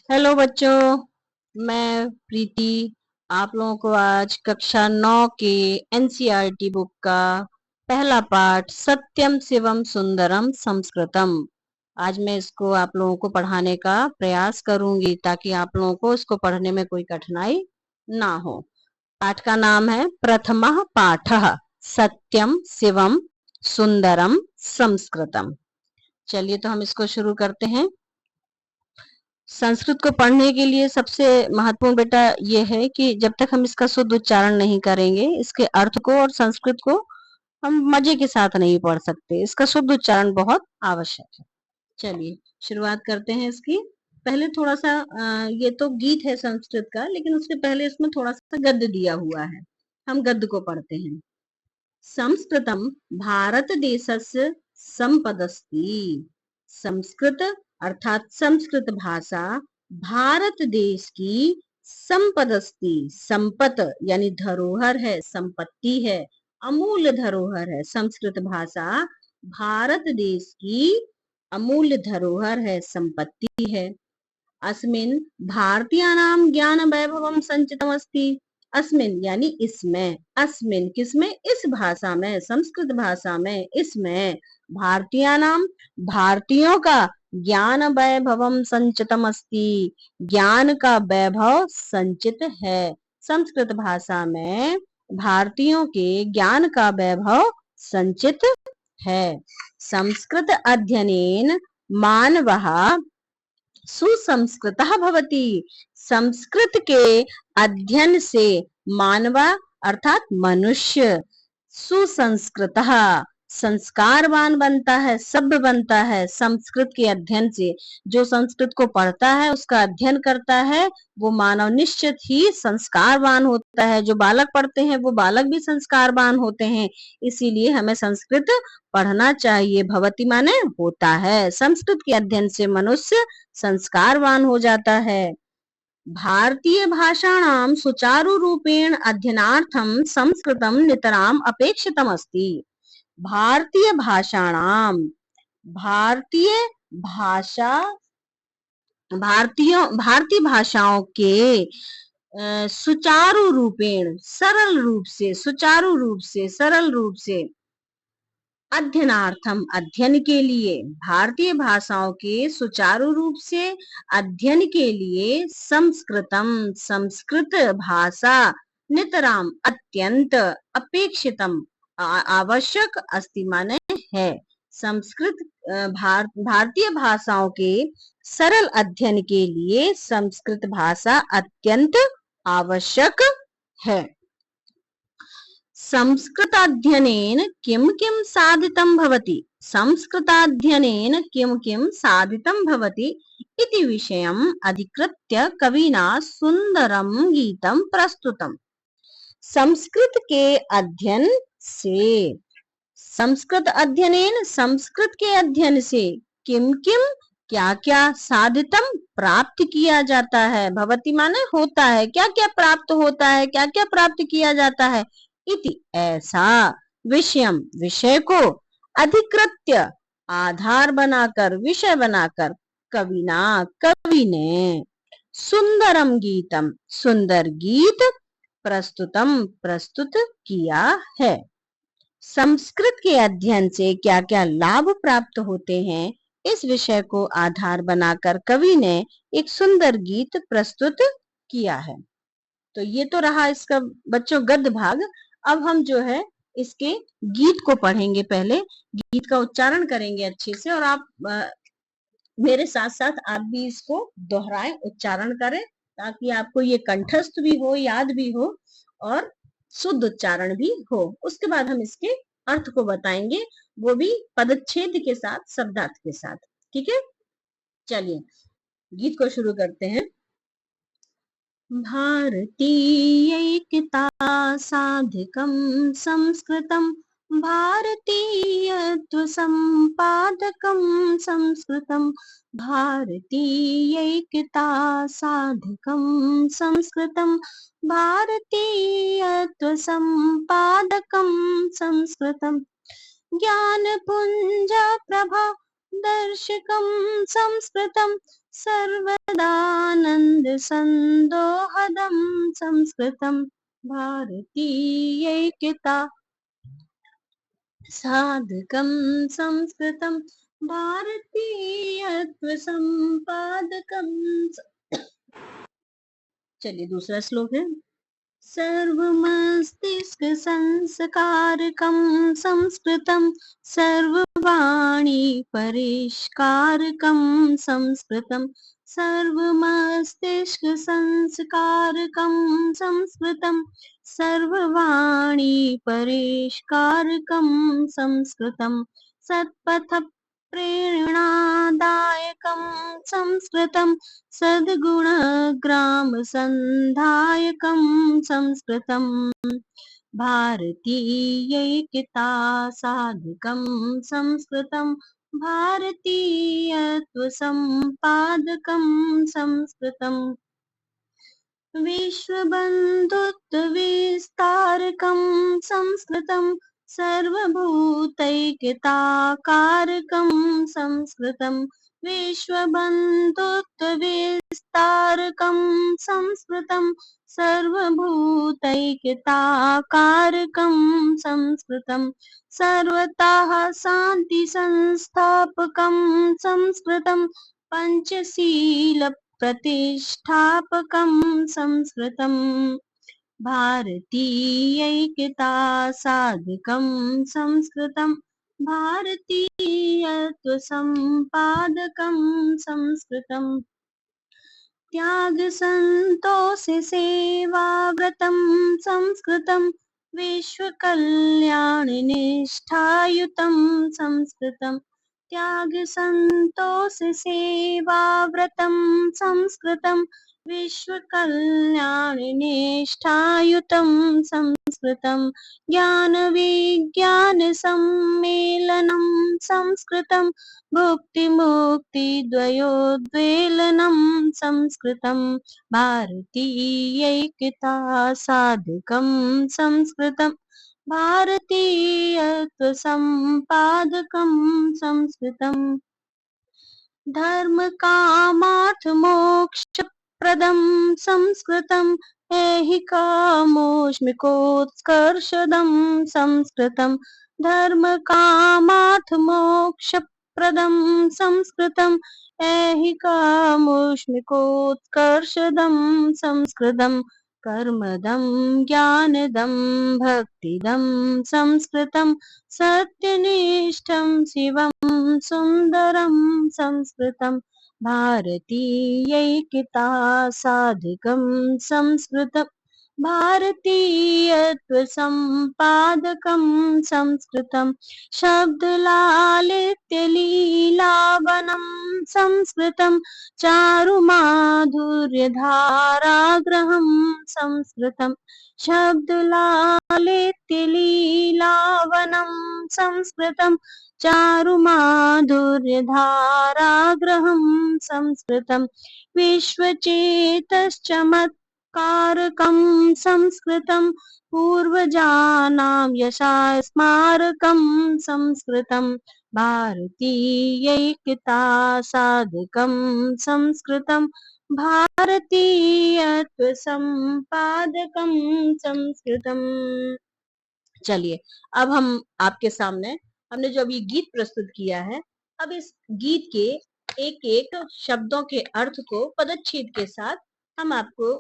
Hello बच्चों, मैं प्रीति आप लोगों को आज कक्षा 9 के एनसीईआरटी बुक का पहला पाठ सत्यम शिवम सुंदरम संस्कृतम आज मैं इसको आप लोगों को पढ़ाने का प्रयास करूंगी ताकि आप लोगों को इसको पढ़ने में कोई कठिनाई ना हो। पाठ का नाम है प्रथमः पाठः सत्यम शिवम सुंदरम संस्कृतम। चलिए तो हम इसको शुरू करते हैं। संस्कृत को पढ़ने के लिए सबसे महत्वपूर्ण बेटा ये है कि जब तक हम इसका शुद्ध उच्चारण नहीं करेंगे, इसके अर्थ को और संस्कृत को हम मजे के साथ नहीं पढ़ सकते। इसका शुद्ध उच्चारण बहुत आवश्यक है। चलिए शुरुआत करते हैं इसकी। पहले थोड़ा सा ये तो गीत है संस्कृत का, लेकिन उसके पहले इसमें थोड़ा सा गद्य दिया हुआ है। हम गद्य को पढ़ते हैं। संस्कृतम भारत देशस्य संपदस्ति। संस्कृत अर्थात संस्कृत भाषा भारत देश की संपदस्ति, संपत यानी धरोहर है, संपत्ति है, अमूल्य धरोहर है। संस्कृत भाषा भारत देश की अमूल्य धरोहर है, संपत्ति है। अस्मिन् भारतीयानां ज्ञान वैभवं संचितमस्ति। अस्मिन यानी इसमें, अस्मिन किसमें, इस भाषा में, संस्कृत भाषा में, इसमें भारतीयानाम भारतीयों का ज्ञान वैभवम संचितम अस्ति, ज्ञान का वैभव संचित है। संस्कृत भाषा में भारतीयों के ज्ञान का वैभव संचित है। संस्कृत अध्ययनेन मानवः सुसंस्कृतः भवति। संस्कृत के अध्ययन से मानवा अर्थात मनुष्य सुसंस्कृतः संस्कारवान बनता है, सभ्य बनता है। संस्कृत के अध्ययन से, जो संस्कृत को पढ़ता है, उसका अध्ययन करता है, वो मानव निश्चित ही संस्कारवान होता है। जो बालक पढ़ते हैं वो बालक भी संस्कारवान होते हैं। इसीलिए हमें संस्कृत पढ़ना चाहिए। भवति माने होता है। संस्कृत के अध्ययन से मनुष्य संस्कारवान हो जाता है। भारतीय भाषाणां सुचारु रूपेण अध्ययनार्थं संस्कृतं नितराम अपेक्षितम् अस्ति। भारतीय भाषाणां, भारतीय भाषा, भारतीय भाषाओं के सुचारु रूपेण सरल रूप से, सुचारु रूप से, सरल रूप से, अध्ययनार्थम अध्ययन के लिए, भारतीय भाषाओं के सुचारू रूप से अध्ययन के लिए संस्कृतम संस्कृत भाषा नितराम अत्यंत अपेक्षितम आवश्यक अस्ति माने है। संस्कृत भारतीय भाषाओं के सरल अध्ययन के लिए संस्कृत भाषा अत्यंत आवश्यक है। संस्कृताध्ययनेन किं किं साधितं भवति, संस्कृताध्ययनेन किं किं साधितं भवति इति विषयम् अधिकृत्य कविना सुंदरम गीतम प्रस्तुतम्। संस्कृत के अध्ययन से, संस्कृत अध्ययनेन संस्कृत के अध्ययन से किम किम क्या क्या साधितम प्राप्त किया जाता है। भवति माने होता है, क्या क्या प्राप्त होता है, क्या क्या प्राप्त किया जाता है। इति ऐसा, विषयम विषय को, अधिकृत्य आधार बनाकर, विषय बनाकर, कविना कवि ने, सुंदरम गीतम सुंदर गीत, प्रस्तुतम प्रस्तुत किया है। संस्कृत के अध्ययन से क्या क्या लाभ प्राप्त होते हैं, इस विषय को आधार बनाकर कवि ने एक सुंदर गीत प्रस्तुत किया है। तो ये तो रहा इसका बच्चों गद्य भाग। अब हम जो है इसके गीत को पढ़ेंगे। पहले गीत का उच्चारण करेंगे अच्छे से, और आप मेरे साथ साथ आप भी इसको दोहराएं, उच्चारण करें, ताकि आपको ये कंठस्थ भी हो, याद भी हो और शुद्ध उच्चारण भी हो। उसके बाद हम इसके अर्थ को बताएंगे, वो भी पदच्छेद के साथ, शब्दार्थ के साथ। ठीक है, चलिए गीत को शुरू करते हैं। भारतीयैकता साधिकं संस्कृतं, भारतीयत्वसम्पादकं संस्कृतं, भारतीयैकता साधिकं संस्कृतं, भारतीयत्वसम्पादकं संस्कृतं, ज्ञानपुञ्ज प्रभा दर्शकं संस्कृतं सर्वदानन्दसन्दोहदं संस्कृतं भारतीयैक्यता साधकं संस्कृतं भारतीयत्व संपादकं। चलिए दूसरा श्लोक है। सर्वमस्तिष्क संस्कारकं संस्कृतं सर्ववाणी परिष्कारकं संस्कृतं सर्वमस्तिष्क संस्कारकं संस्कृतं सर्ववाणी परिष्कारकं संस्कृतं सत्पथ प्रेरणादायकं संस्कृतं सद्गुणग्रामसन्धायकं संस्कृतं भारतीयैक्यता साधकं संस्कृतं भारतीयत्वसम्पादकं संस्कृतम् विश्वबन्धुत्वविस्तारकं संस्कृतं सर्वभूतैक्यताकारकं संस्कृतं विश्वबन्धुत्वविस्तारकं संस्कृतं सर्वभूतैक्यताकारकं संस्कृतं सर्वतः शान्तिसंस्थापकं संस्कृतं पञ्चशील प्रतिष्ठापकं संस्कृतं भारतीयैक्यता साधकं संस्कृतं भारतीयत्वसम्पादकं संस्कृतम् त्यागसन्तोष सेवाव्रतं संस्कृतं विश्वकल्याणनिष्ठायुतं संस्कृतं त्यागसन्तोष सेवाव्रतं संस्कृतं विश्वकल्याणनिष्ठायुतं संस्कृतं ज्ञानविज्ञानसम्मेलनं संस्कृतं भुक्तिमुक्तिद्वयोद्वेलनं संस्कृतं भारतीयैक्यता साधकं संस्कृतं भारतीयत्वसम्पादकं संस्कृतम् धर्मकामार्थमोक्षप्रदं संस्कृतं ऐहिकामोष्मिकोत्कर्षदं संस्कृतं धर्मकामार्थमोक्षप्रदं संस्कृतं ऐहिकामोष्मिकोत्कर्षदं संस्कृतं कर्मदं ज्ञानदं भक्तिदं संस्कृतं सत्यनिष्ठं शिवं सुन्दरं संस्कृतं भारतीयैक्यता साधकं संस्कृतं भारतीयत्वसम्पादकं संस्कृतं शब्दलालित्यलीलावनं संस्कृतं चारुमाधुर्यधाराग्रहं संस्कृतं शब्दलालित्यलीलावनं संस्कृतं चारुमाधुर्यधाराग्रहं संस्कृतं विश्वचेतश्चमत्कारकं संस्कृतं पूर्वजानां यशास्मारकं संस्कृतं भारतीयैक्यता साधकं संस्कृतं भारतीयत्वसम्पादकं संस्कृतम्। चलिए अब हम आपके सामने हमने जो अभी गीत प्रस्तुत किया है, अब इस गीत के एक एक शब्दों के अर्थ को पदच्छेद के साथ हम आपको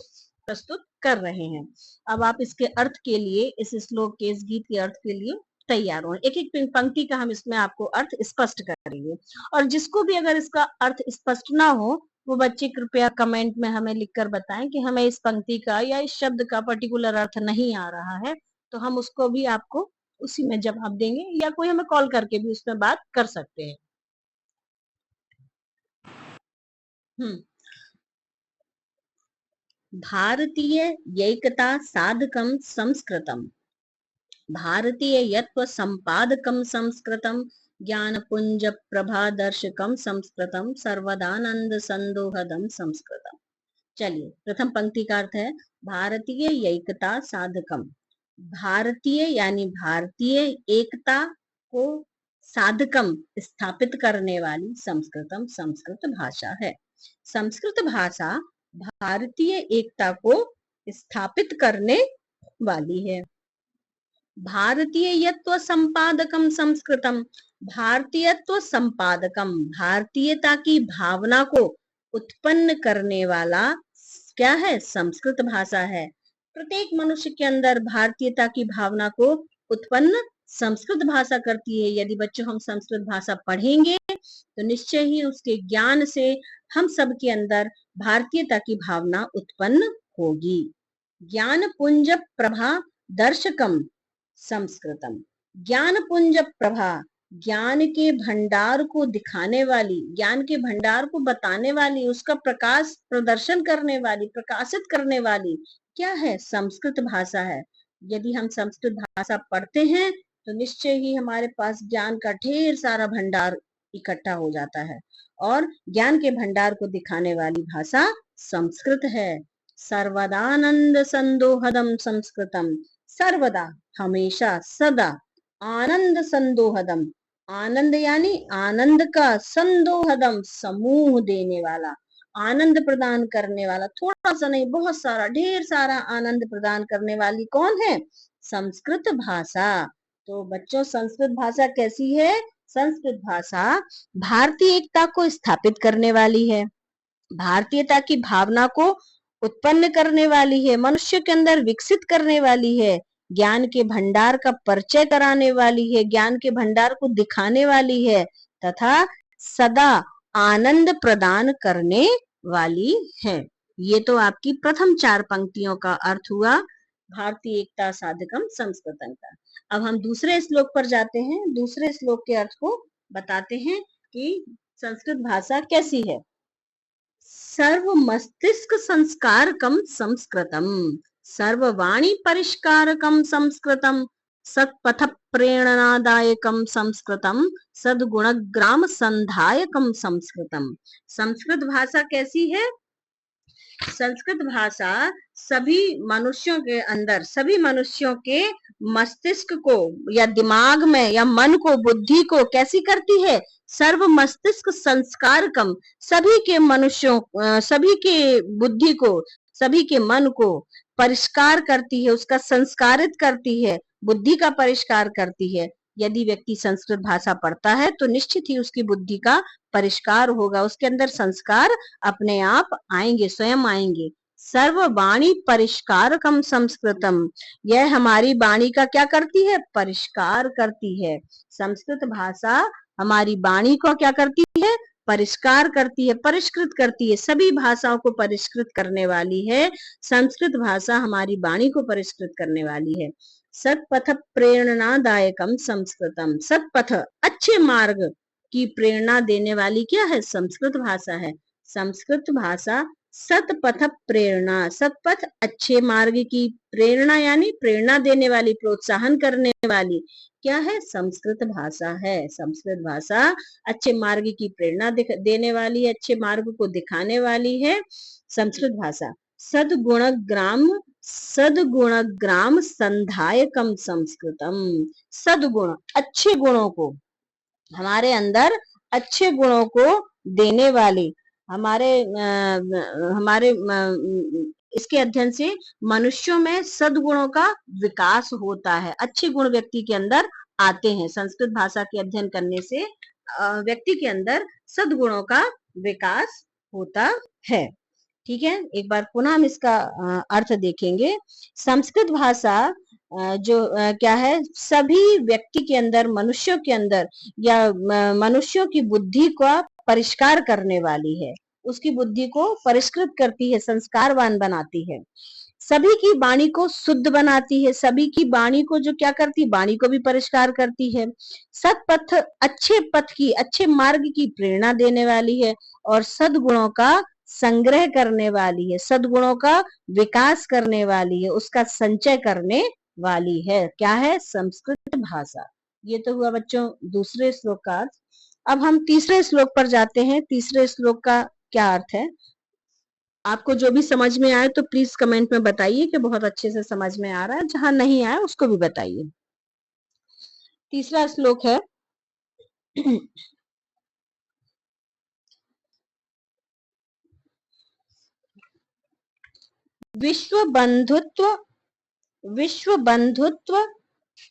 प्रस्तुत कर रहे हैं। अब आप इसके अर्थ के लिए इस श्लोक के इस गीत के अर्थ के लिए तैयार हो। एक एक पंक्ति का हम इसमें आपको अर्थ स्पष्ट करेंगे और जिसको भी अगर इसका अर्थ स्पष्ट ना हो वो बच्चे कृपया कमेंट में हमें लिखकर बताएं कि हमें इस पंक्ति का या इस शब्द का पर्टिकुलर अर्थ नहीं आ रहा है, तो हम उसको भी आपको उसी में जवाब देंगे या कोई हमें कॉल करके भी उसमें बात कर सकते हैं। भारतीय ऐक्यता साधकं संस्कृतम् भारतीयत्व संपादकं संस्कृतं ज्ञानपुंज प्रभादर्शकं संस्कृतं सर्वदानंद संदोहदं संस्कृतम्। चलिए प्रथम पंक्ति का अर्थ है भारतीय ऐक्यता साधकम। भारतीय यानी भारतीय एकता को साधकम स्थापित करने वाली संस्कृतम संस्कृत भाषा है। संस्कृत भाषा भारतीय एकता को स्थापित करने वाली है। भारतीयत्व संपादकम संस्कृतम, भारतीयत्व संपादकम, भारतीयता की भावना को उत्पन्न करने वाला क्या है? संस्कृत भाषा है। प्रत्येक मनुष्य के अंदर भारतीयता की भावना को उत्पन्न संस्कृत भाषा करती है। यदि बच्चों हम संस्कृत भाषा पढ़ेंगे तो निश्चय ही उसके ज्ञान से हम सब के अंदर भारतीयता की भावना उत्पन्न होगी। ज्ञान पुंज प्रभा दर्शकम संस्कृतम, ज्ञान पुंज प्रभा, ज्ञान के भंडार को दिखाने वाली, ज्ञान के भंडार को बताने वाली, उसका प्रकाश प्रदर्शन करने वाली, प्रकाशित करने वाली क्या है? संस्कृत भाषा है। यदि हम संस्कृत भाषा पढ़ते हैं तो निश्चय ही हमारे पास ज्ञान का ढेर सारा भंडार इकट्ठा हो जाता है और ज्ञान के भंडार को दिखाने वाली भाषा संस्कृत है। सर्वदानंद संदोहदम संस्कृतम, सर्वदा हमेशा सदा, आनंद संदोहदम, आनंद यानी आनंद का, संदोहदम समूह देने वाला, आनंद प्रदान करने वाला, थोड़ा सा नहीं बहुत सारा ढेर सारा आनंद प्रदान करने वाली कौन है? संस्कृत भाषा। तो बच्चों संस्कृत भाषा कैसी है? संस्कृत भाषा भारतीय एकता को स्थापित करने वाली है, भारतीयता की भावना को उत्पन्न करने वाली है, मनुष्य के अंदर विकसित करने वाली है, ज्ञान के भंडार का परिचय कराने वाली है, ज्ञान के भंडार को दिखाने वाली है तथा सदा आनंद प्रदान करने वाली है। ये तो आपकी प्रथम 4 पंक्तियों का अर्थ हुआ भारतीय एकता साधकम संस्कृतम का। अब हम दूसरे श्लोक पर जाते हैं, दूसरे श्लोक के अर्थ को बताते हैं कि संस्कृत भाषा कैसी है। सर्व मस्तिष्क संस्कारकम संस्कृतम, सर्ववाणी परिष्कारकम संस्कृतम, सत्पथ प्रेरणादायकम संस्कृतम, सद्गुणग्राम संधायकम संस्कृतम। संस्कृत भाषा कैसी है? संस्कृत भाषा सभी मनुष्यों के अंदर, सभी मनुष्यों के मस्तिष्क को या दिमाग में या मन को, बुद्धि को कैसी करती है? सर्व मस्तिष्क संस्कारकम, सभी के मनुष्यों, सभी के बुद्धि को, सभी के मन को परिष्कार करती है, उसका संस्कारित करती है, बुद्धि का परिष्कार करती है। यदि व्यक्ति संस्कृत भाषा पढ़ता है तो निश्चित ही उसकी बुद्धि का परिष्कार होगा, उसके अंदर संस्कार अपने आप आएंगे, स्वयं आएंगे। सर्ववाणी परिष्कारकम संस्कृतम, यह हमारी वाणी का क्या करती है? परिष्कार करती है। संस्कृत भाषा हमारी वाणी को क्या करती है? परिष्कार करती है, परिष्कृत करती है, सभी भाषाओं को परिष्कृत करने वाली है। संस्कृत भाषा हमारी वाणी को परिष्कृत करने वाली है। सत्पथ प्रेरणादायकम संस्कृतम, सत्पथ अच्छे मार्ग की प्रेरणा देने वाली क्या है? संस्कृत भाषा है। संस्कृत भाषा सतपथ प्रेरणा, सतपथ अच्छे मार्ग की, प्रेरणा यानी प्रेरणा देने वाली, प्रोत्साहन करने वाली क्या है? संस्कृत भाषा है। संस्कृत भाषा अच्छे मार्ग की प्रेरणा देने वाली है, अच्छे मार्ग को दिखाने वाली है संस्कृत भाषा। सद्गुण ग्राम संधायकम संस्कृतम, सद्गुण अच्छे गुणों को, हमारे अंदर अच्छे गुणों को देने वाली, हमारे इसके अध्ययन से मनुष्यों में सद्गुणों का विकास होता है, अच्छे गुण व्यक्ति के अंदर आते हैं। संस्कृत भाषा के अध्ययन करने से व्यक्ति के अंदर सद्गुणों का विकास होता है। ठीक है, एक बार पुनः हम इसका अर्थ देखेंगे। संस्कृत भाषा जो क्या है, सभी व्यक्ति के अंदर, मनुष्यों के अंदर या मनुष्यों की बुद्धि का परिष्कार करने वाली है, उसकी बुद्धि को परिष्कृत करती है, संस्कारवान बनाती है, सभी की वाणी को शुद्ध बनाती है, सभी की वाणी को जो क्या करती है? वाणी को भी परिष्कार करती है। सत्पथ अच्छे पथ की, अच्छे मार्ग की प्रेरणा देने वाली है और सद्गुणों का संग्रह करने वाली है, सद्गुणों का विकास करने वाली है, उसका संचय करने वाली है। क्या है? संस्कृत भाषा। ये तो हुआ बच्चों दूसरे श्लोक का अर्थ। अब हम तीसरे श्लोक पर जाते हैं। तीसरे श्लोक का क्या अर्थ है? आपको जो भी समझ में आए तो प्लीज कमेंट में बताइए कि बहुत अच्छे से समझ में आ रहा है, जहां नहीं आया उसको भी बताइए। तीसरा श्लोक है, विश्व बंधुत्व, विश्व बंधुत्व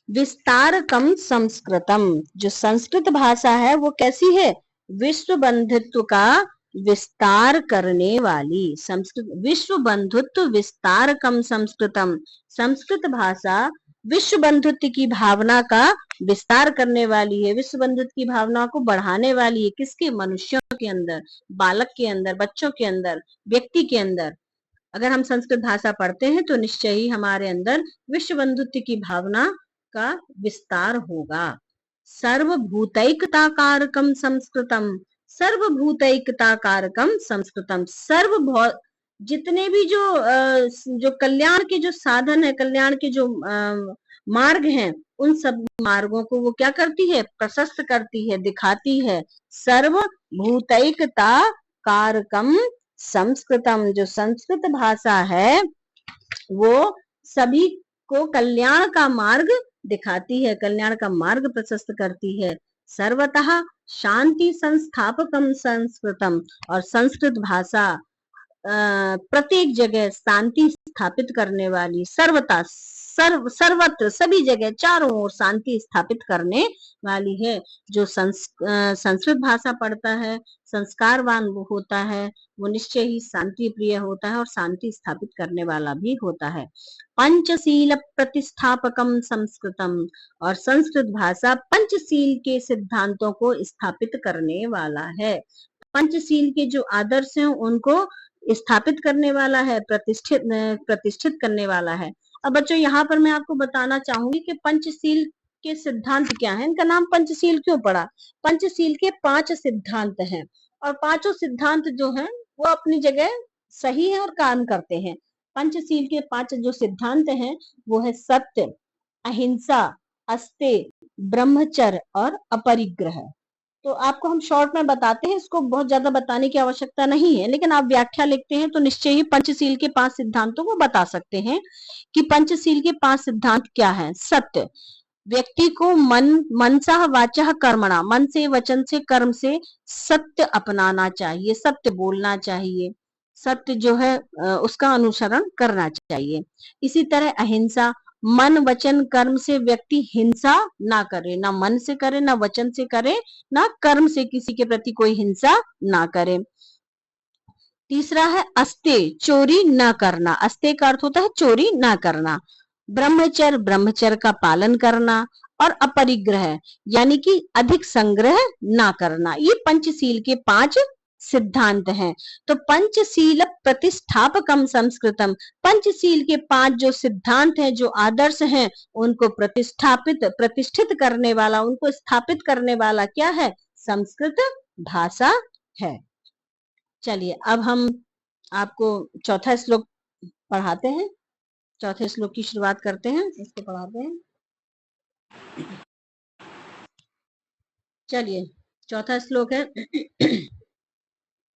विस्तारकम संस्कृतम। जो संस्कृत भाषा है वो कैसी है? विश्व बंधुत्व का विस्तार करने वाली। संस्कृत विश्व बंधुत्व विस्तारकम संस्कृतम। संस्कृत भाषा विश्व बंधुत्व की भावना का विस्तार करने वाली है, विश्व बंधुत्व की भावना को बढ़ाने वाली है। किसके? मनुष्यों के अंदर, बालक के अंदर, बच्चों के अंदर, व्यक्ति के अंदर। अगर हम संस्कृत भाषा पढ़ते हैं तो निश्चय ही हमारे अंदर विश्व बंधुत्व की भावना का विस्तार होगा। सर्वभूतैकता कारकम संस्कृतम, सर्वभूतैकता कारकम संस्कृतम। जितने भी जो कल्याण के जो साधन है, कल्याण के जो मार्ग हैं, उन सब मार्गों को वो क्या करती है? प्रशस्त करती है, दिखाती है। सर्वभूतैकता कारकम संस्कृतम। जो संस्कृत भाषा है वो सभी को कल्याण का मार्ग दिखाती है, कल्याण का मार्ग प्रशस्त करती है। सर्वतः शांति संस्थापकम संस्कृतम। और संस्कृत भाषा प्रत्येक जगह शांति स्थापित करने वाली, सर्वत्र सभी जगह चारों ओर शांति स्थापित करने वाली है। जो संस्कृत भाषा पढ़ता है, संस्कारवान वो होता है, वो निश्चय ही शांति प्रिय होता है और शांति स्थापित करने वाला भी होता है। पंचशील प्रतिष्ठापकम संस्कृतम। और संस्कृत भाषा पंचशील के सिद्धांतों को स्थापित करने वाला है। पंचशील के जो आदर्श हैं उनको स्थापित करने वाला है, प्रतिष्ठित करने वाला है। अब बच्चों यहाँ पर मैं आपको बताना चाहूंगी कि पंचशील के सिद्धांत क्या है। इनका नाम पंचशील क्यों पड़ा? पंचशील के 5 सिद्धांत हैं और पांचों सिद्धांत जो हैं वो अपनी जगह सही है और काम करते हैं। पंचशील के 5 जो सिद्धांत हैं वो है सत्य, अहिंसा, अस्तेय, ब्रह्मचर्य और अपरिग्रह। तो आपको हम शॉर्ट में बताते हैं, इसको बहुत ज्यादा बताने की आवश्यकता नहीं है, लेकिन आप व्याख्या लिखते हैं तो निश्चय ही पंचशील के 5 सिद्धांतों को बता सकते हैं कि पंचशील के 5 सिद्धांत क्या है। सत्य, व्यक्ति को मनसा वाचा कर्मणा, मन से, वचन से, कर्म से सत्य अपनाना चाहिए, सत्य बोलना चाहिए, सत्य जो है उसका अनुसरण करना चाहिए। इसी तरह अहिंसा, मन वचन कर्म से व्यक्ति हिंसा ना करे, ना मन से करे, ना वचन से करे, ना कर्म से किसी के प्रति कोई हिंसा ना करे। तीसरा है अस्तेय, चोरी ना करना। अस्तेय का अर्थ होता है चोरी ना करना। ब्रह्मचर्य, ब्रह्मचर्य का पालन करना। और अपरिग्रह यानी कि अधिक संग्रह ना करना। ये पंचशील के 5 सिद्धांत हैं। तो पंचशील प्रतिष्ठापकम संस्कृतम, पंचशील के 5 जो सिद्धांत हैं, जो आदर्श हैं, उनको प्रतिष्ठित करने वाला, उनको स्थापित करने वाला क्या है? संस्कृत भाषा है। चलिए अब हम आपको चौथा श्लोक पढ़ाते हैं, चौथे श्लोक की शुरुआत करते हैं, इसको पढ़ाते हैं। चलिए चौथा श्लोक है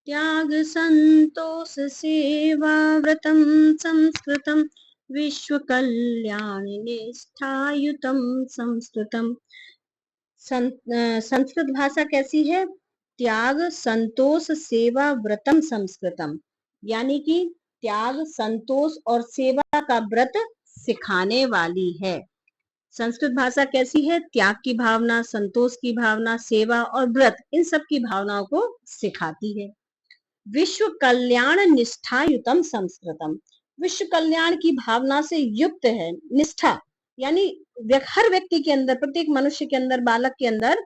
त्याग संतोष सेवा व्रतम संस्कृतम विश्व कल्याण निष्ठायुतम संस्कृतम। संस्कृत भाषा कैसी है? त्याग संतोष सेवा व्रतम संस्कृतम, यानी कि त्याग, संतोष और सेवा का व्रत सिखाने वाली है। संस्कृत भाषा कैसी है? त्याग की भावना, संतोष की भावना, सेवा और व्रत, इन सब की भावनाओं को सिखाती है। विश्व कल्याण निष्ठायुतम संस्कृतम, विश्व कल्याण की भावना से युक्त है। निष्ठा यानी हर व्यक्ति के अंदर, प्रत्येक मनुष्य के अंदर, बालक के अंदर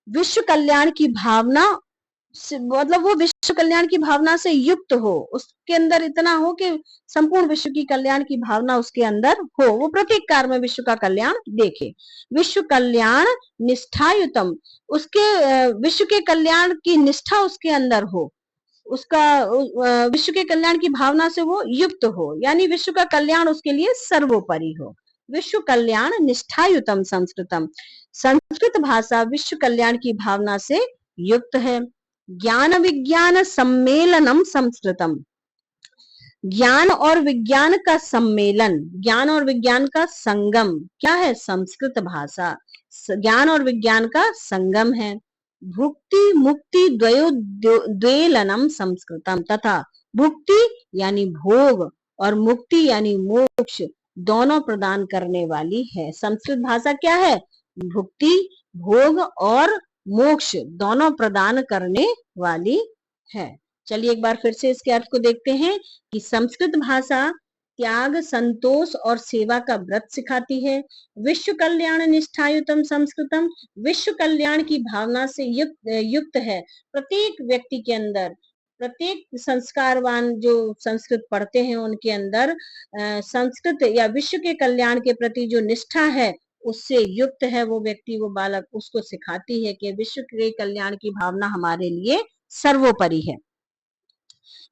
विश्व कल्याण की भावना, मतलब वो विश्व कल्याण की भावना से युक्त हो, उसके अंदर इतना हो कि संपूर्ण विश्व की कल्याण की भावना उसके अंदर हो, वो प्रत्येक कार्य में विश्व का कल्याण देखे। विश्व कल्याण निष्ठायुतम, उसके विश्व के कल्याण की निष्ठा उसके अंदर हो, उसका विश्व के कल्याण की भावना से वो युक्त हो, यानी विश्व का कल्याण उसके लिए सर्वोपरि हो। विश्व कल्याण निष्ठायुतम संस्कृतम, संस्कृत भाषा विश्व कल्याण की भावना से युक्त है। ज्ञान विज्ञान सम्मेलनम संस्कृतम, ज्ञान और विज्ञान का सम्मेलन, ज्ञान और विज्ञान का संगम क्या है? संस्कृत भाषा ज्ञान और विज्ञान का संगम है। भुक्ति मुक्ति द्वयोद्वेलनम संस्कृतम, तथा भुक्ति यानी भोग और मुक्ति यानी मोक्ष दोनों प्रदान करने वाली है। संस्कृत भाषा क्या है? भुक्ति, भोग और मोक्ष दोनों प्रदान करने वाली है। चलिए एक बार फिर से इसके अर्थ को देखते हैं कि संस्कृत भाषा त्याग, संतोष और सेवा का व्रत सिखाती है। विश्व कल्याण निष्ठायुतम संस्कृतम, विश्व कल्याण की भावना से युक्त है। प्रत्येक व्यक्ति के अंदर, प्रत्येक संस्कारवान जो संस्कृत पढ़ते हैं उनके अंदर संस्कृत या विश्व के कल्याण के प्रति जो निष्ठा है उससे युक्त है वो व्यक्ति, वो बालक, उसको सिखाती है कि विश्व के कल्याण की भावना हमारे लिए सर्वोपरि है।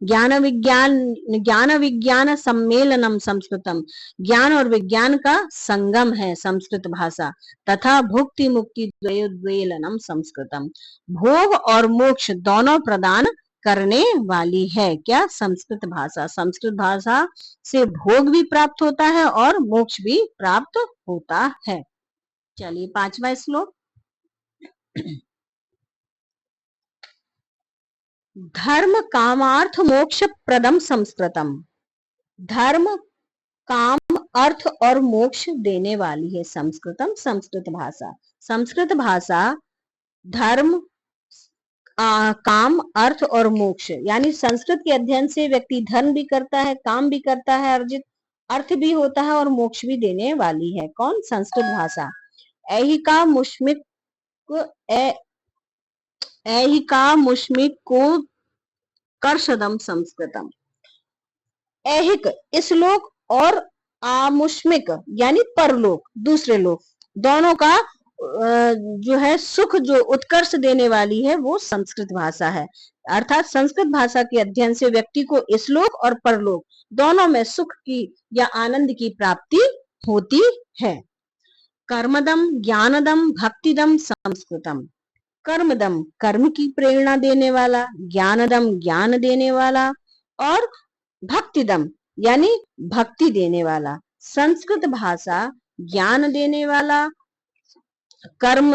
ज्ञान विज्ञान सम्मेलनम संस्कृतम, ज्ञान और विज्ञान का संगम है संस्कृत भाषा। तथा भुक्ति मुक्ति द्वयोद्वेलनम संस्कृतम, भोग और मोक्ष दोनों प्रदान करने वाली है। क्या? संस्कृत भाषा। संस्कृत भाषा से भोग भी प्राप्त होता है और मोक्ष भी प्राप्त होता है। चलिए 5वां श्लोक। धर्म कामार्थ मोक्ष प्रदम संस्कृतम, धर्म काम अर्थ और मोक्ष देने वाली है संस्कृतम, संस्कृत भाषा। संस्कृत भाषा धर्म काम अर्थ और मोक्ष, यानी संस्कृत के अध्ययन से व्यक्ति धर्म भी करता है, काम भी करता है, अर्जित अर्थ भी होता है और मोक्ष भी देने वाली है। कौन? संस्कृत भाषा। ऐहिका मुष्मिक को कर्षदम संस्कृतम, ऐहिक इस लोक और आमुष्मिक यानी परलोक, दूसरे लोक, दोनों का जो है सुख, जो उत्कर्ष देने वाली है वो संस्कृत भाषा है। अर्थात संस्कृत भाषा के अध्ययन से व्यक्ति को इस लोक और परलोक दोनों में सुख की या आनंद की प्राप्ति होती है। कर्मदम ज्ञानदम भक्तिदम संस्कृतम, कर्मदम कर्म की प्रेरणा देने वाला, ज्ञानदम ज्ञान देने वाला और भक्तिदम यानी भक्ति देने वाला। संस्कृत भाषा ज्ञान देने वाला, कर्म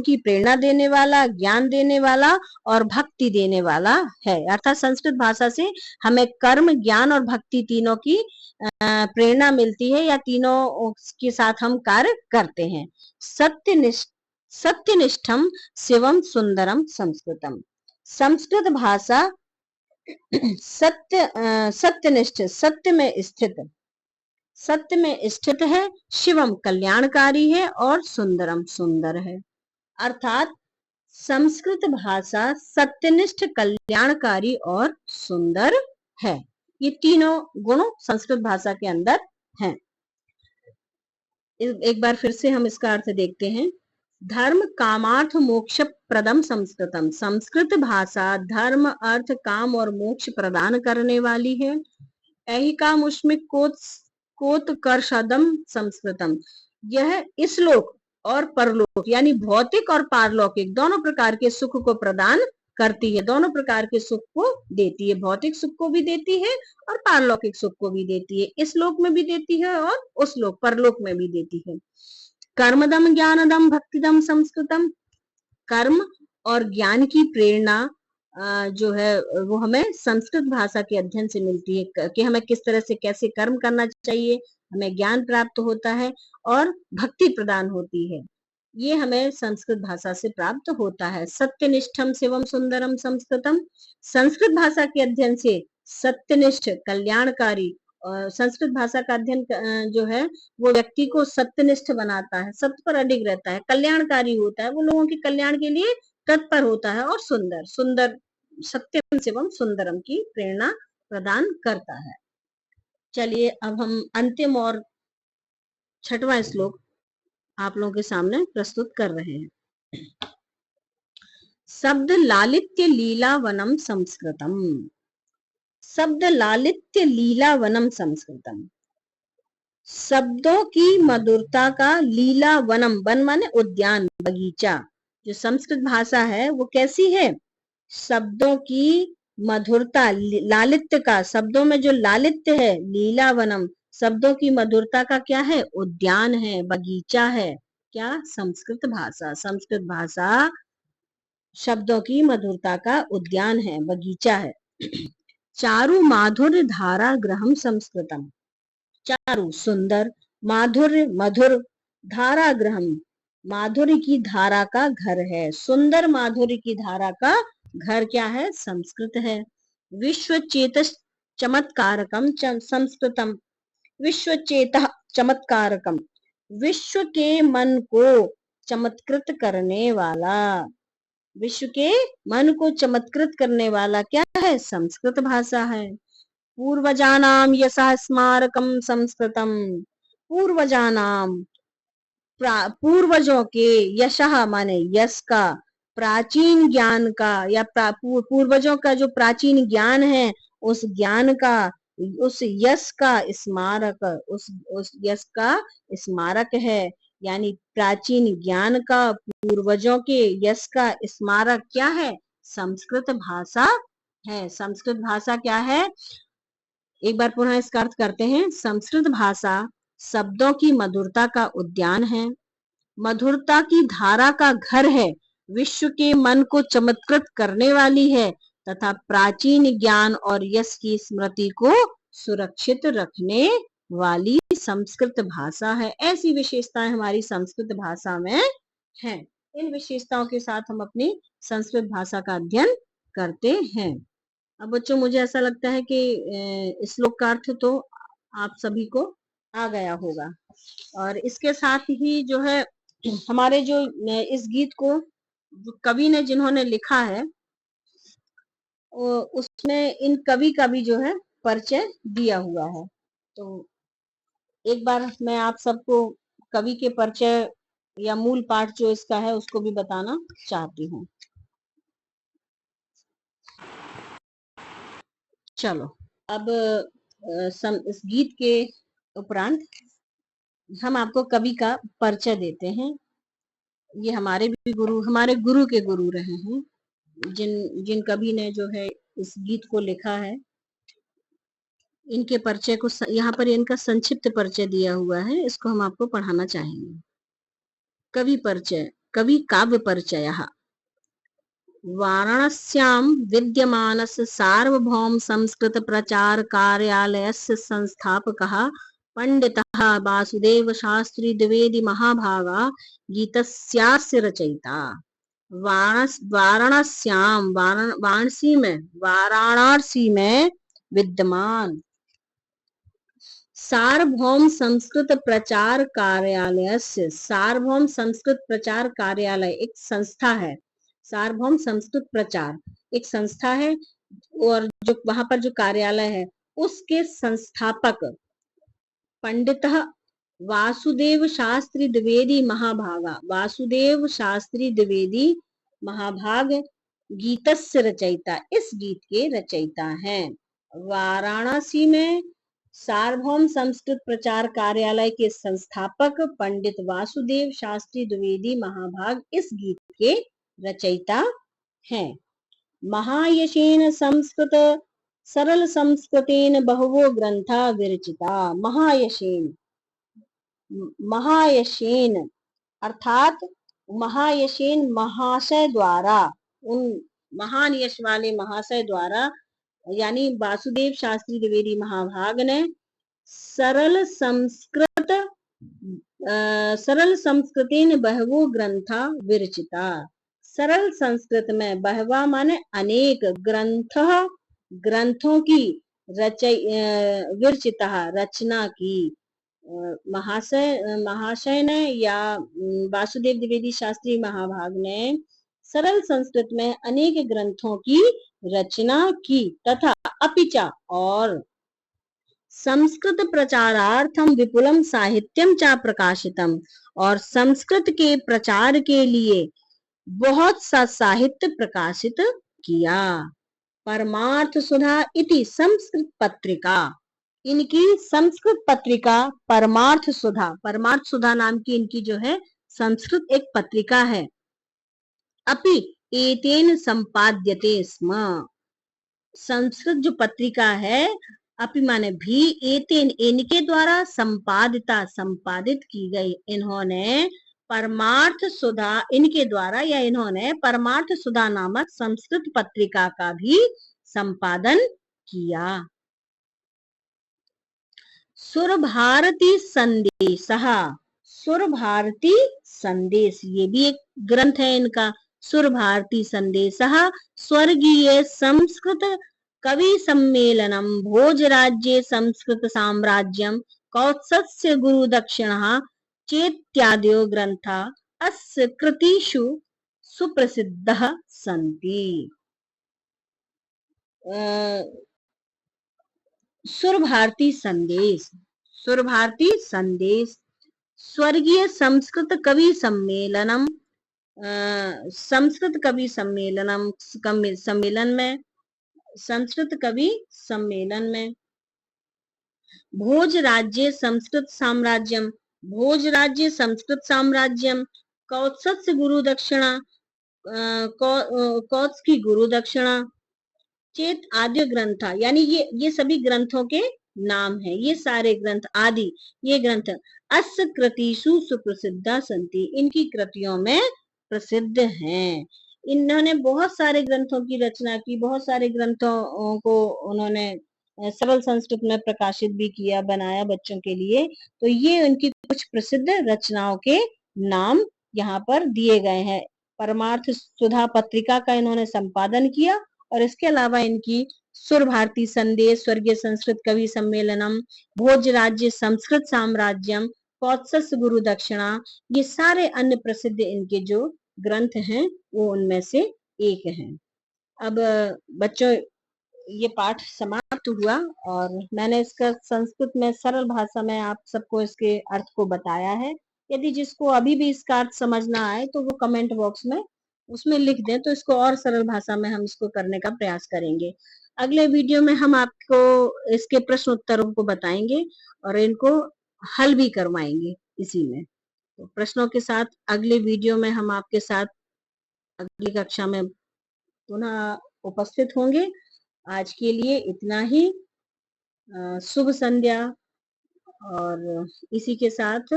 की प्रेरणा देने वाला, ज्ञान देने वाला और भक्ति देने वाला है। अर्थात संस्कृत भाषा से हमें कर्म, ज्ञान और भक्ति तीनों की प्रेरणा मिलती है या तीनों के साथ हम कार्य करते हैं। सत्यनिष्ठम शिवम सुंदरम संस्कृतम, संस्कृत भाषा सत्यनिष्ठ, सत्य में स्थित है, शिवम कल्याणकारी है और सुंदरम सुंदर है। अर्थात संस्कृत भाषा सत्यनिष्ठ, कल्याणकारी और सुंदर है। ये तीनों गुण संस्कृत भाषा के अंदर हैं। एक बार फिर से हम इसका अर्थ देखते हैं। धर्म कामार्थ मोक्ष प्रदम संस्कृतम, संस्कृत भाषा धर्म, अर्थ, काम और मोक्ष प्रदान करने वाली है। ऐहिका मुष्मिक कोत्कर्षदम संस्कृतम, यह इस लोक और परलोक यानी भौतिक और पारलौकिक दोनों प्रकार के सुख को प्रदान करती है, दोनों प्रकार के सुख को देती है। भौतिक सुख को भी देती है और पारलौकिक सुख को भी देती है, इस लोक में भी देती है और उस लोक परलोक में भी देती है। कर्मदम ज्ञानदम भक्तिदम संस्कृतम, कर्म और ज्ञान की प्रेरणा जो है वो हमें संस्कृत भाषा के अध्ययन से मिलती है कि हमें किस तरह से कैसे कर्म करना चाहिए, हमें ज्ञान प्राप्त होता है और भक्ति प्रदान होती है, ये हमें संस्कृत भाषा से प्राप्त होता है। सत्यनिष्ठम शिवम सुंदरम संस्कृतम, संस्कृत भाषा के अध्ययन से सत्यनिष्ठ, कल्याणकारी, संस्कृत भाषा का अध्ययन जो है वो व्यक्ति को सत्यनिष्ठ बनाता है, सत्य पर अडिग रहता है, कल्याणकारी होता है, वो लोगों के कल्याण के लिए तत्पर होता है और सुंदर सत्यम शिवम सुंदरम की प्रेरणा प्रदान करता है। चलिए अब हम अंतिम और 6वां श्लोक आप लोगों के सामने प्रस्तुत कर रहे हैं। शब्द लालित्य लीला वनम संस्कृतम, शब्द लालित्य लीला वनम संस्कृतम, शब्दों की मधुरता का लीला वनम, वन माने उद्यान, बगीचा, जो संस्कृत भाषा है वो कैसी है? शब्दों की मधुरता, लालित्य का, शब्दों में जो लालित्य है, लीला वनम शब्दों की मधुरता का क्या है? उद्यान है, बगीचा है। क्या? संस्कृत भाषा। संस्कृत भाषा शब्दों की मधुरता का उद्यान है, बगीचा है। चारु माधुर्य धारा ग्रहम संस्कृतम। चारु सुंदर, माधुर्य मधुर, धारा ग्रहम माधुर्य की धारा का घर है। सुंदर माधुर्य की धारा का घर क्या है? संस्कृत है। विश्व चेतस चमत्कारकम संस्कृतम। विश्व चेता चमत्कारकम, विश्व के मन को चमत्कृत करने वाला, विश्व के मन को चमत्कृत करने वाला क्या है? संस्कृत भाषा है। पूर्वजानाम यशः स्मारकम संस्कृतम। पूर्वजानाम पूर्वजों के, यशः माने यश का, प्राचीन ज्ञान का या पूर्वजों का जो प्राचीन ज्ञान है उस ज्ञान का, उस यश का स्मारक, उस यश का स्मारक है। यानी प्राचीन ज्ञान का, पूर्वजों के यश का स्मारक क्या है? संस्कृत भाषा है। संस्कृत भाषा क्या है? एक बार पुनः इसका अर्थ करते हैं। संस्कृत भाषा शब्दों की मधुरता का उद्यान है, मधुरता की धारा का घर है, विश्व के मन को चमत्कृत करने वाली है तथा प्राचीन ज्ञान और यश की स्मृति को सुरक्षित रखने वाली संस्कृत भाषा है। ऐसी विशेषताएं हमारी संस्कृत भाषा में हैं। इन विशेषताओं के साथ हम अपनी संस्कृत भाषा का अध्ययन करते हैं। अब बच्चों मुझे ऐसा लगता है कि इस श्लोक का अर्थ तो आप सभी को आ गया होगा। और इसके साथ ही जो है हमारे जो इस गीत को जो कवि ने जिन्होंने लिखा है उसमें इन कवि का भी जो है परिचय दिया हुआ है। तो एक बार मैं आप सबको कवि के परिचय या मूल पाठ जो इसका है उसको भी बताना चाहती हूँ। चलो अब इस गीत के उपरांत हम आपको कवि का परिचय देते हैं। ये हमारे भी गुरु, हमारे गुरु के गुरु रहे हैं, जिन कवि ने जो है इस गीत को लिखा है। इनके परिचय को यहाँ पर इनका संक्षिप्त परिचय दिया हुआ है, इसको हम आपको पढ़ाना चाहेंगे। कवि परिचय। कवि काव्य परिचय। वाराणस्यां विद्यमानस्य सार्वभौम संस्कृत प्रचार कार्यालयस्य संस्थापकः पंडितः वासुदेव शास्त्री द्विवेदी महाभागा गीतस्यास्य रचयिता। वाराणस्याम वाराणसी में विद्यमान सार्वभौम संस्कृत प्रचार कार्यालय से, सार्वभौम संस्कृत प्रचार कार्यालय एक संस्था है। सार्वभौम संस्कृत प्रचार एक संस्था है और जो वहां पर जो कार्यालय है उसके संस्थापक पंडित वासुदेव शास्त्री द्विवेदी महाभागा, वासुदेव शास्त्री द्विवेदी महाभाग गीतस्य रचयिता, इस गीत के रचयिता हैं। वाराणसी में सार्वभौम संस्कृत प्रचार कार्यालय के संस्थापक पंडित वासुदेव शास्त्री द्विवेदी महाभाग इस गीत के रचयिता हैं। महायशेन संस्कृत सरल संस्कृतेन बहवो ग्रंथा विरचिता। महायशेन, महायशेन अर्थात महायशेन महाशय द्वारा, उन महान यश वाले महाशय द्वारा यानी वासुदेव शास्त्री द्विवेदी महाभाग ने सरल संस्कृतेन बहवो ग्रंथा विरचिता। सरल संस्कृत में बहवा माने अनेक, ग्रंथों की विरचिता रचना की। महाशय ने या वासुदेव द्विवेदी शास्त्री महाभाग ने सरल संस्कृत में अनेक ग्रंथों की रचना की तथा अपिचा और संस्कृत प्रचारार्थम विपुलम साहित्यम चा प्रकाशितम, और संस्कृत के प्रचार के लिए बहुत सा साहित्य प्रकाशित किया। परमार्थ सुधा इति संस्कृत पत्रिका, इनकी संस्कृत पत्रिका परमार्थ सुधा नाम की इनकी जो है संस्कृत एक पत्रिका है। अपि एतेन संपाद्यते स्म, संस्कृत जो पत्रिका है अपि माने भी, एतेन इनके द्वारा संपादित की गई, इन्होंने परमार्थ सुधा, इनके द्वारा या इन्होंने परमार्थ सुधा नामक संस्कृत पत्रिका का भी संपादन किया। सुरभारती संदेशः, सुरभारती संदेश, ये भी एक ग्रंथ है इनका। सुरभारती संदेशः स्वर्गीय संस्कृत कवि सम्मेलनम भोजराज्ये संस्कृत साम्राज्यम कौत्सस्य गुरु दक्षिणः चेत्यादयो ग्रंथा अस्य कृतिषु सुप्रसिद्धः सन्ति। सुरभारती संदेश, सुरभारती संदेश स्वर्गीय संस्कृत कवि सम्मेलनम, संस्कृत कवि सम्मेलनम, सम्मेलन में, संस्कृत कवि सम्मेलन में, भोज राज्य संस्कृत साम्राज्यम, भोज राज्य संस्कृत साम्राज्यम, कौत्सस्य गुरु दक्षिणा, कौत्स की गुरु दक्षिणा, चेत आद्य ग्रंथा, यानी ये सभी ग्रंथों के नाम है, ये सारे ग्रंथ आदि, ये ग्रंथ अस्य कृतिषु सुप्रसिद्धा संति, इनकी कृतियों में प्रसिद्ध हैं। इन्होंने बहुत सारे ग्रंथों की रचना की, बहुत सारे ग्रंथों को उन्होंने सरल संस्कृत में प्रकाशित भी किया, बनाया बच्चों के लिए। तो ये उनकी कुछ प्रसिद्ध रचनाओं के नाम यहाँ पर दिए गए हैं। परमार्थ सुधा पत्रिका का इन्होंने संपादन किया, और इसके अलावा इनकी सुरभारती संदेश, स्वर्गीय संस्कृत कवि सम्मेलनम, भोज राज्य संस्कृत साम्राज्यम, कौत्सस गुरु दक्षिणा, ये सारे अन्य प्रसिद्ध इनके जो ग्रंथ हैं वो उनमें से एक है। अब बच्चों, ये पाठ समाप्त हुआ और मैंने इसका संस्कृत में सरल भाषा में आप सबको इसके अर्थ को बताया है। यदि जिसको अभी भी इसका अर्थ समझ ना आए तो वो कमेंट बॉक्स में उसमें लिख दें, तो इसको और सरल भाषा में हम इसको करने का प्रयास करेंगे। अगले वीडियो में हम आपको इसके प्रश्न उत्तरों को बताएंगे और इनको हल भी करवाएंगे इसी में। तो प्रश्नों के साथ अगले वीडियो में हम आपके साथ अगली कक्षा में पुनः उपस्थित होंगे। आज के लिए इतना ही। शुभ संध्या, और इसी के साथ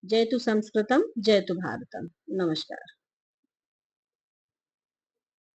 जयतु संस्कृतम जयतु भारतम। नमस्कार।